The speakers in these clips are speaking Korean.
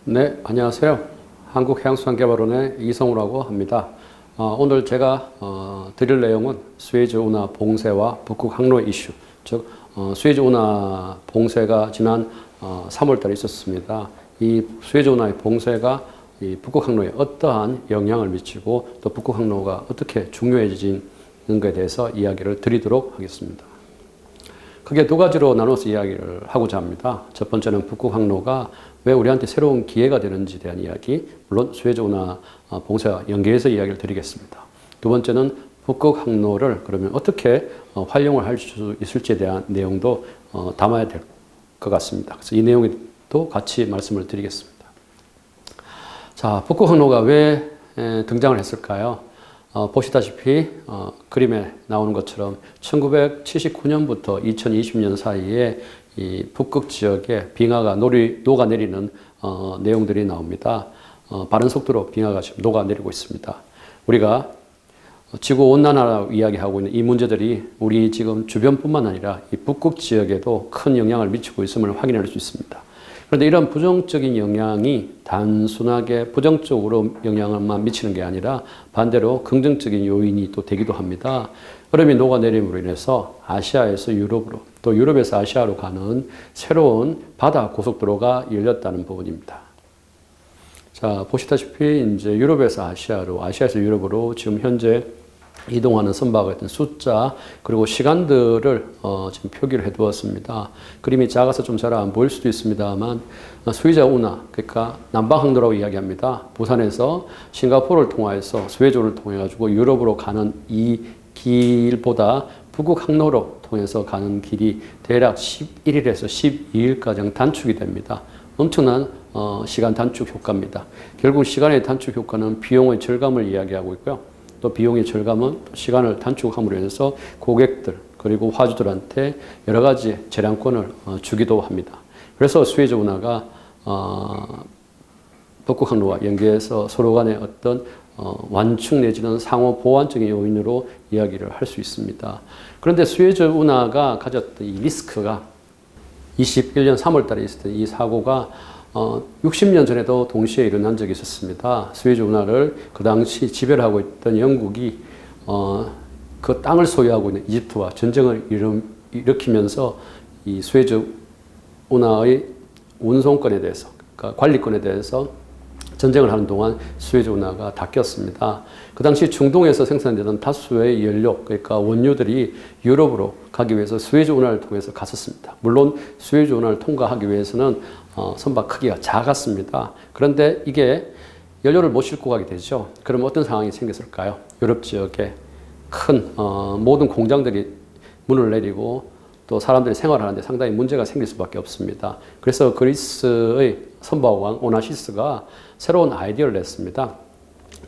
네, 안녕하세요. 한국해양수산개발원의 이성우라고 합니다. 오늘 제가 드릴 내용은 수에즈 운하 봉쇄와 북극 항로 이슈, 즉 수에즈 운하 봉쇄가 지난 3월달에 있었습니다. 이 수에즈 운하의 봉쇄가 이 북극 항로에 어떠한 영향을 미치고 또 북극 항로가 어떻게 중요해지는가에 대해서 이야기를 드리도록 하겠습니다. 크게 두 가지로 나눠서 이야기를 하고자 합니다. 첫 번째는 북극 항로가 왜 우리한테 새로운 기회가 되는지에 대한 이야기, 물론 수에즈 운하 봉쇄와 연계해서 이야기를 드리겠습니다. 두 번째는 북극 항로를 그러면 어떻게 활용을 할 수 있을지에 대한 내용도 담아야 될 것 같습니다. 그래서 이 내용도 같이 말씀을 드리겠습니다. 자, 북극 항로가 왜 등장을 했을까요? 보시다시피 그림에 나오는 것처럼 1979년부터 2020년 사이에 이 북극 지역에 빙하가 녹아내리는 내용들이 나옵니다. 빠른 속도로 빙하가 지금 녹아내리고 있습니다. 우리가 지구온난화라고 이야기하고 있는 이 문제들이 우리 지금 주변뿐만 아니라 이 북극 지역에도 큰 영향을 미치고 있음을 확인할 수 있습니다. 그런데 이런 부정적인 영향이 단순하게 부정적으로 영향만 미치는 게 아니라 반대로 긍정적인 요인이 또 되기도 합니다. 얼음이 녹아내림으로 인해서 아시아에서 유럽으로 또 유럽에서 아시아로 가는 새로운 바다 고속도로가 열렸다는 부분입니다. 자, 보시다시피 이제 유럽에서 아시아로, 아시아에서 유럽으로 지금 현재 이동하는 선박의 어떤 숫자 그리고 시간들을 지금 표기를 해 두었습니다. 그림이 작아서 좀 잘 안 보일 수도 있습니다만 수에즈 운하, 그러니까 남방 항로라고 이야기합니다. 부산에서 싱가포르를 통해서 수에즈를 통해 가지고 유럽으로 가는 이 길보다 북극 항로로 통해서 가는 길이 대략 11일에서 12일가량 단축이 됩니다. 엄청난 시간 단축 효과입니다. 결국 시간의 단축 효과는 비용의 절감을 이야기하고 있고요. 또 비용의 절감은 시간을 단축함으로 인해서 고객들 그리고 화주들한테 여러 가지 재량권을 주기도 합니다. 그래서 수에즈 운하가 북극 항로와 연계해서 서로 간의 어떤 완충 내지는 상호 보완적인 요인으로 이야기를 할 수 있습니다. 그런데 수에즈 운하가 가졌던 이 리스크가 21년 3월 달에 있었던 이 사고가 60년 전에도 동시에 일어난 적이 있었습니다. 수에즈 운하를 그 당시 지배를 하고 있던 영국이 그 땅을 소유하고 있는 이집트와 전쟁을 일으키면서 이 수에즈 운하의 운송권에 대해서, 그러니까 관리권에 대해서 전쟁을 하는 동안 수에즈 운하가 닫혔습니다. 그 당시 중동에서 생산되던 다수의 연료, 그러니까 원유들이 유럽으로 가기 위해서 수에즈 운하를 통해서 갔었습니다. 물론 수에즈 운하를 통과하기 위해서는 선박 크기가 작았습니다. 그런데 이게 연료를 못 싣고 가게 되죠. 그럼 어떤 상황이 생겼을까요? 유럽 지역에 큰 모든 공장들이 문을 내리고 또 사람들이 생활하는데 상당히 문제가 생길 수밖에 없습니다. 그래서 그리스의 선박왕 오나시스가 새로운 아이디어를 냈습니다.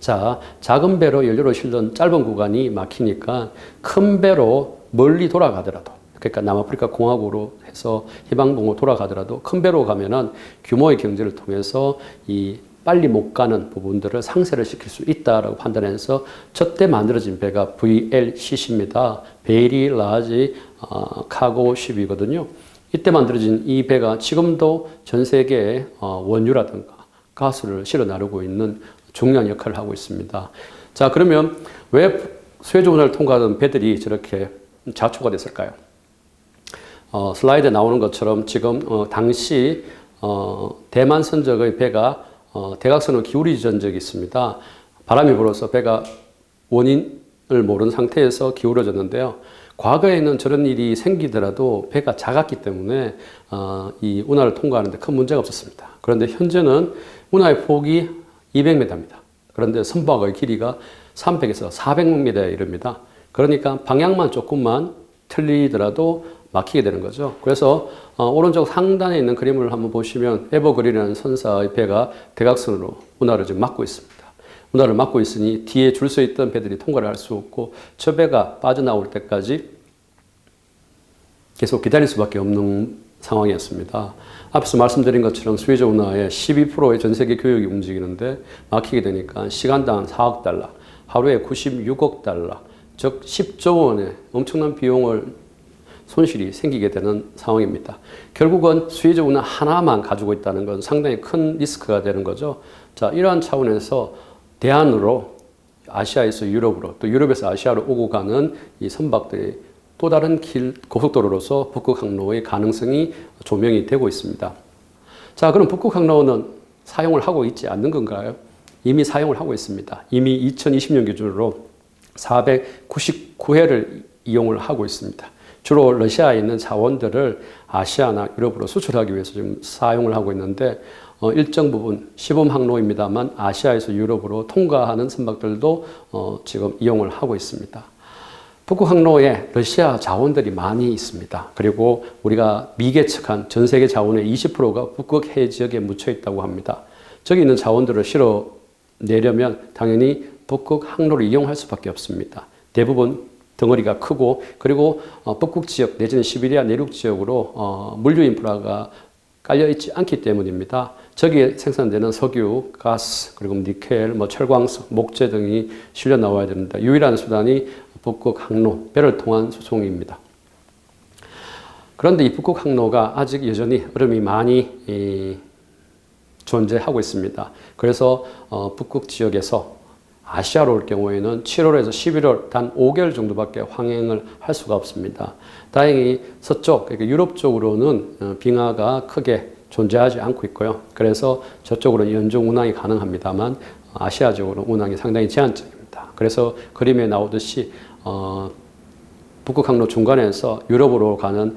자, 작은 배로 연료를 실는 짧은 구간이 막히니까 큰 배로 멀리 돌아가더라도, 그러니까 남아프리카 공화국으로 해서 희망봉으로 돌아가더라도 큰 배로 가면은 규모의 경제를 통해서 이 빨리 못 가는 부분들을 상쇄를 시킬 수 있다라고 판단해서 첫때 만들어진 배가 VLCC입니다. Very Large Cargo Ship이거든요. 이때 만들어진 이 배가 지금도 전 세계에 원유라든가 가스를 실어 나르고 있는 중요한 역할을 하고 있습니다. 자, 그러면 왜 수에즈 운하를 통과하던 배들이 저렇게 자초가 됐을까요? 슬라이드에 나오는 것처럼 지금 당시 대만 선적의 배가 대각선으로 기울어진 적이 있습니다. 바람이 불어서 배가 원인을 모르는 상태에서 기울어졌는데요. 과거에는 저런 일이 생기더라도 배가 작았기 때문에 이 운하를 통과하는데 큰 문제가 없었습니다. 그런데 현재는 운하의 폭이 200m입니다. 그런데 선박의 길이가 300에서 400m에 이릅니다. 그러니까 방향만 조금만 틀리더라도 막히게 되는 거죠. 그래서 오른쪽 상단에 있는 그림을 한번 보시면 에버그린이라는 선사의 배가 대각선으로 운하를 지금 막고 있습니다. 운하를 막고 있으니 뒤에 줄 서 있던 배들이 통과를 할 수 없고 저 배가 빠져나올 때까지 계속 기다릴 수밖에 없는 상황이었습니다. 앞에서 말씀드린 것처럼 수에즈 운하의 12%의 전 세계 교역이 움직이는데 막히게 되니까 시간당 4억 달러, 하루에 96억 달러, 즉 10조 원의 엄청난 비용을 손실이 생기게 되는 상황입니다. 결국은 수에즈 운하 하나만 가지고 있다는 건 상당히 큰 리스크가 되는 거죠. 자, 이러한 차원에서 대안으로 아시아에서 유럽으로 또 유럽에서 아시아로 오고 가는 이 선박들이 또 다른 길, 고속도로로서 북극 항로의 가능성이 조명이 되고 있습니다. 자, 그럼 북극 항로는 사용을 하고 있지 않는 건가요? 이미 사용을 하고 있습니다. 이미 2020년 기준으로 499회를 이용을 하고 있습니다. 주로 러시아에 있는 자원들을 아시아나 유럽으로 수출하기 위해서 지금 사용을 하고 있는데 일정 부분 시범 항로입니다만 아시아에서 유럽으로 통과하는 선박들도 지금 이용을 하고 있습니다. 북극 항로에 러시아 자원들이 많이 있습니다. 그리고 우리가 미개척한 전 세계 자원의 20%가 북극 해 지역에 묻혀 있다고 합니다. 저기 있는 자원들을 실어내려면 당연히 북극 항로를 이용할 수밖에 없습니다. 대부분 덩어리가 크고 그리고 북극 지역 내지는 시베리아 내륙 지역으로 물류 인프라가 깔려 있지 않기 때문입니다. 저기에 생산되는 석유, 가스, 그리고 니켈, 철광석, 목재 등이 실려 나와야 되는데 유일한 수단이 북극 항로, 배를 통한 수송입니다. 그런데 이 북극 항로가 아직 여전히 얼음이 많이 존재하고 있습니다. 그래서 북극 지역에서 아시아로 올 경우에는 7월에서 11월 단 5개월 정도밖에 항행을 할 수가 없습니다. 다행히 서쪽, 그러니까 유럽 쪽으로는 빙하가 크게 존재하지 않고 있고요. 그래서 저쪽으로는 연중 운항이 가능합니다만 아시아 쪽으로 운항이 상당히 제한적입니다. 그래서 그림에 나오듯이 북극 항로 중간에서 유럽으로 가는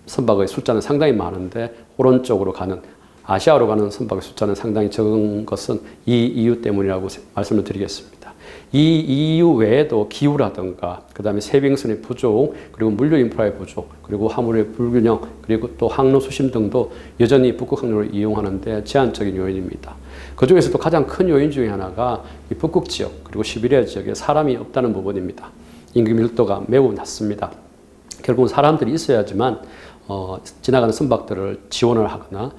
선박의 숫자는 상당히 많은데 오른쪽으로 가는 아시아로 가는 선박의 숫자는 상당히 적은 것은 이 이유 때문이라고 말씀을 드리겠습니다. 이 이유 외에도 기후라든가 그 다음에 세빙선의 부족, 그리고 물류 인프라의 부족, 그리고 화물의 불균형, 그리고 또 항로 수심 등도 여전히 북극 항로를 이용하는데 제한적인 요인입니다. 그 중에서도 가장 큰 요인 중에 하나가 이 북극 지역, 그리고 시베리아 지역에 사람이 없다는 부분입니다. 인구 밀도가 매우 낮습니다. 결국은 사람들이 있어야지만 지나가는 선박들을 지원을 하거나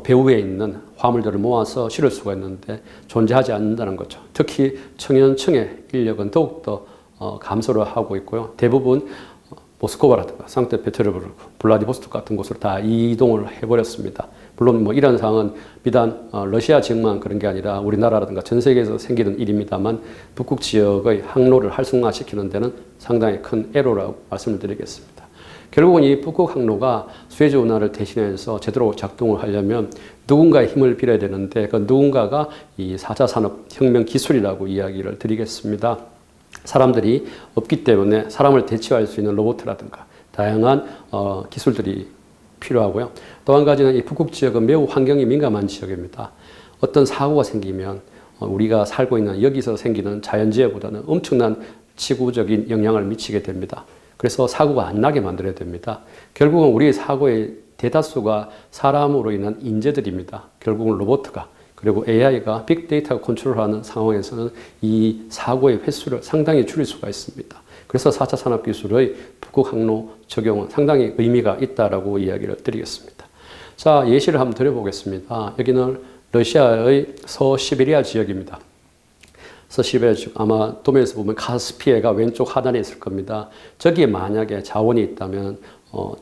배후에 있는 화물들을 모아서 실을 수가 있는데 존재하지 않는다는 거죠. 특히 청년층의 인력은 더욱더 감소를 하고 있고요. 대부분 모스크바라든가 상트페테르부르크, 블라디보스토크 같은 곳으로 다 이동을 해버렸습니다. 물론 이런 상황은 비단 러시아 지역만 그런 게 아니라 우리나라라든가 전 세계에서 생기는 일입니다만 북극 지역의 항로를 활성화시키는 데는 상당히 큰 애로라고 말씀을 드리겠습니다. 결국은 이 북극 항로가 수에즈 운하를 대신해서 제대로 작동을 하려면 누군가의 힘을 빌어야 되는데 그 누군가가 이 4차 산업혁명 기술이라고 이야기를 드리겠습니다. 사람들이 없기 때문에 사람을 대체할 수 있는 로봇이라든가 다양한 기술들이 필요하고요. 또 한 가지는 이 북극 지역은 매우 환경이 민감한 지역입니다. 어떤 사고가 생기면 우리가 살고 있는 여기서 생기는 자연재해보다는 엄청난 지구적인 영향을 미치게 됩니다. 그래서 사고가 안 나게 만들어야 됩니다. 결국은 우리의 사고의 대다수가 사람으로 인한 인재들입니다. 결국은 로봇가 그리고 AI가 빅데이터가 컨트롤하는 상황에서는 이 사고의 횟수를 상당히 줄일 수가 있습니다. 그래서 4차 산업기술의 북극 항로 적용은 상당히 의미가 있다라고 이야기를 드리겠습니다. 자, 예시를 한번 드려보겠습니다. 여기는 러시아의 서시베리아 지역입니다. 서시베리아 지역, 아마 도면에서 보면 카스피해가 왼쪽 하단에 있을 겁니다. 저기에 만약에 자원이 있다면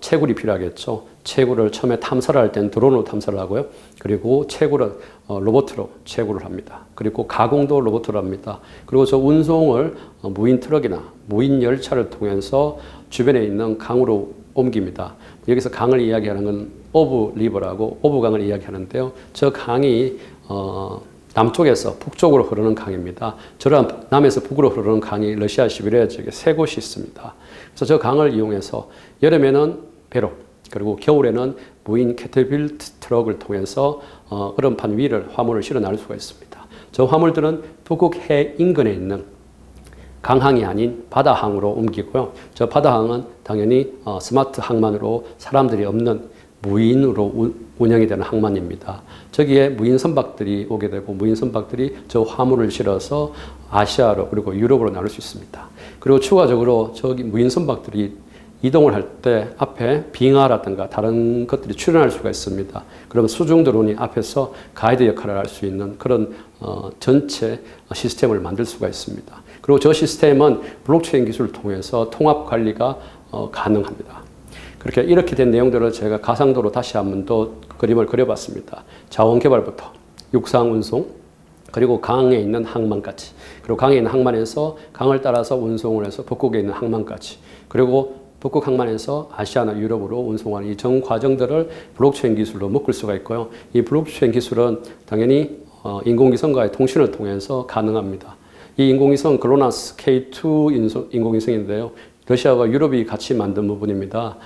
채굴이 필요하겠죠. 채굴을 처음에 탐사를 할 때는 드론으로 탐사를 하고요. 그리고 채굴은 로봇으로 채굴을 합니다. 그리고 가공도 로봇으로 합니다. 그리고 저 운송을 무인 트럭이나 무인 열차를 통해서 주변에 있는 강으로 옮깁니다. 여기서 강을 이야기하는 건 오브 리버라고 오브 강을 이야기하는데요. 저 강이 남쪽에서 북쪽으로 흐르는 강입니다. 저런 남에서 북으로 흐르는 강이 러시아 시베리아 지역에 세 곳이 있습니다. 그래서 저 강을 이용해서 여름에는 배로 그리고 겨울에는 무인 캐터필트 트럭을 통해서 얼음판 위를 화물을 실어 나를 수가 있습니다. 저 화물들은 북극 해 인근에 있는 강항이 아닌 바다항으로 옮기고요. 저 바다항은 당연히 스마트 항만으로 사람들이 없는 무인으로 운영이 되는 항만입니다. 저기에 무인 선박들이 오게 되고 무인 선박들이 저 화물을 실어서 아시아로 그리고 유럽으로 나눌 수 있습니다. 그리고 추가적으로 저기 무인 선박들이 이동을 할 때 앞에 빙하라든가 다른 것들이 출현할 수가 있습니다. 그러면 수중 드론이 앞에서 가이드 역할을 할 수 있는 그런 전체 시스템을 만들 수가 있습니다. 그리고 저 시스템은 블록체인 기술을 통해서 통합 관리가 가능합니다. 그렇게 이렇게 된 내용들을 제가 가상도로 다시 한 번 더 그림을 그려봤습니다. 자원 개발부터 육상 운송, 그리고 강에 있는 항만까지, 그리고 강에 있는 항만에서 강을 따라서 운송을 해서 북극에 있는 항만까지, 그리고 북극 항만에서 아시아나 유럽으로 운송하는 이 전 과정들을 블록체인 기술로 묶을 수가 있고요. 이 블록체인 기술은 당연히 인공위성과의 통신을 통해서 가능합니다. 이 인공위성 글로나스 K2 인공위성인데요. 러시아와 유럽이 같이 만든 부분입니다.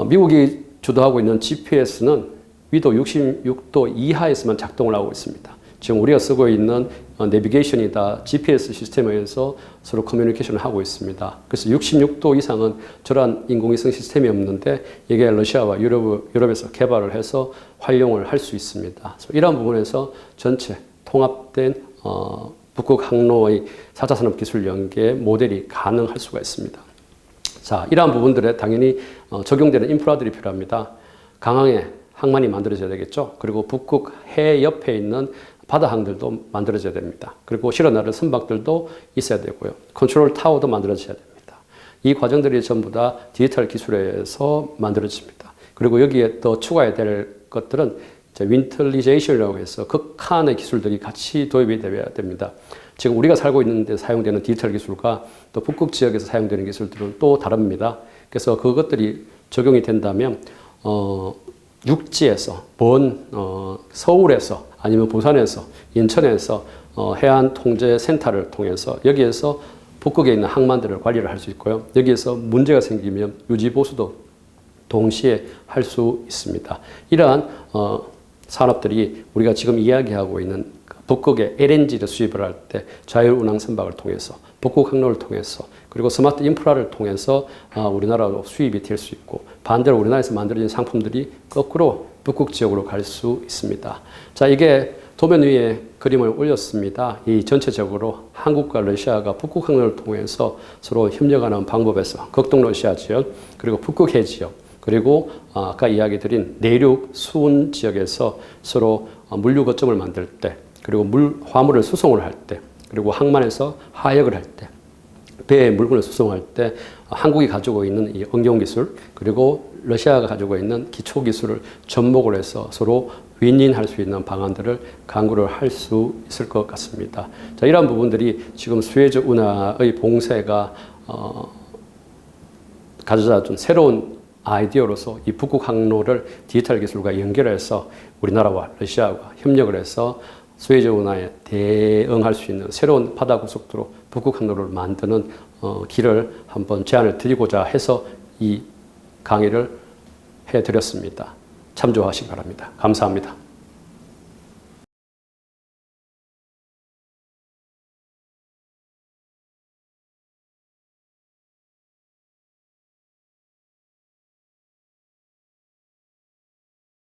미국이 주도하고 있는 GPS는 위도 66도 이하에서만 작동을 하고 있습니다. 지금 우리가 쓰고 있는 내비게이션이 다 GPS 시스템에 의해서 서로 커뮤니케이션을 하고 있습니다. 그래서 66도 이상은 저러한 인공위성 시스템이 없는데 이게 러시아와 유럽에서 개발을 해서 활용을 할 수 있습니다. 이러한 부분에서 전체 통합된 북극 항로의 4차 산업기술 연계 모델이 가능할 수가 있습니다. 자, 이러한 부분들에 당연히 적용되는 인프라들이 필요합니다. 강항에 항만이 만들어져야 되겠죠. 그리고 북극 해 옆에 있는 바다항들도 만들어져야 됩니다. 그리고 실어 나를 선박들도 있어야 되고요. 컨트롤 타워도 만들어져야 됩니다. 이 과정들이 전부 다 디지털 기술에 의해서 만들어집니다. 그리고 여기에 또 추가해야 될 것들은 윈틀리제이션이라고 해서 극한의 기술들이 같이 도입이 되어야 됩니다. 지금 우리가 살고 있는 데 사용되는 디지털 기술과 또 북극 지역에서 사용되는 기술들은 또 다릅니다. 그래서 그것들이 적용이 된다면 육지에서 서울에서 아니면 부산에서 인천에서 해안 통제 센터를 통해서 여기에서 북극에 있는 항만들을 관리를 할 수 있고요. 여기에서 문제가 생기면 유지 보수도 동시에 할 수 있습니다. 이러한 산업들이 우리가 지금 이야기하고 있는 북극에 LNG를 수입을 할 때 자율운항 선박을 통해서 북극 항로를 통해서 그리고 스마트 인프라를 통해서 우리나라로 수입이 될 수 있고 반대로 우리나라에서 만들어진 상품들이 거꾸로 북극 지역으로 갈 수 있습니다. 자, 이게 도면 위에 그림을 올렸습니다. 이 전체적으로 한국과 러시아가 북극 항로를 통해서 서로 협력하는 방법에서 극동 러시아 지역 그리고 북극해 지역 그리고 아까 이야기 드린 내륙 수온 지역에서 서로 물류 거점을 만들 때 그리고 화물을 수송을 할 때 그리고 항만에서 하역을 할 때 배에 물건을 수송할 때 한국이 가지고 있는 이 응용 기술 그리고 러시아가 가지고 있는 기초 기술을 접목을 해서 서로 윈윈할 수 있는 방안들을 강구를 할 수 있을 것 같습니다. 자, 이러한 부분들이 지금 수에즈 운하의 봉쇄가 가져다 준 새로운 아이디어로서 이 북극 항로를 디지털 기술과 연결해서 우리나라와 러시아와 협력을 해서 수에즈 운하에 대응할 수 있는 새로운 바다 고속도로 북극 항로를 만드는 길을 한번 제안을 드리고자 해서 이 강의를 해드렸습니다. 참조하시기 바랍니다. 감사합니다.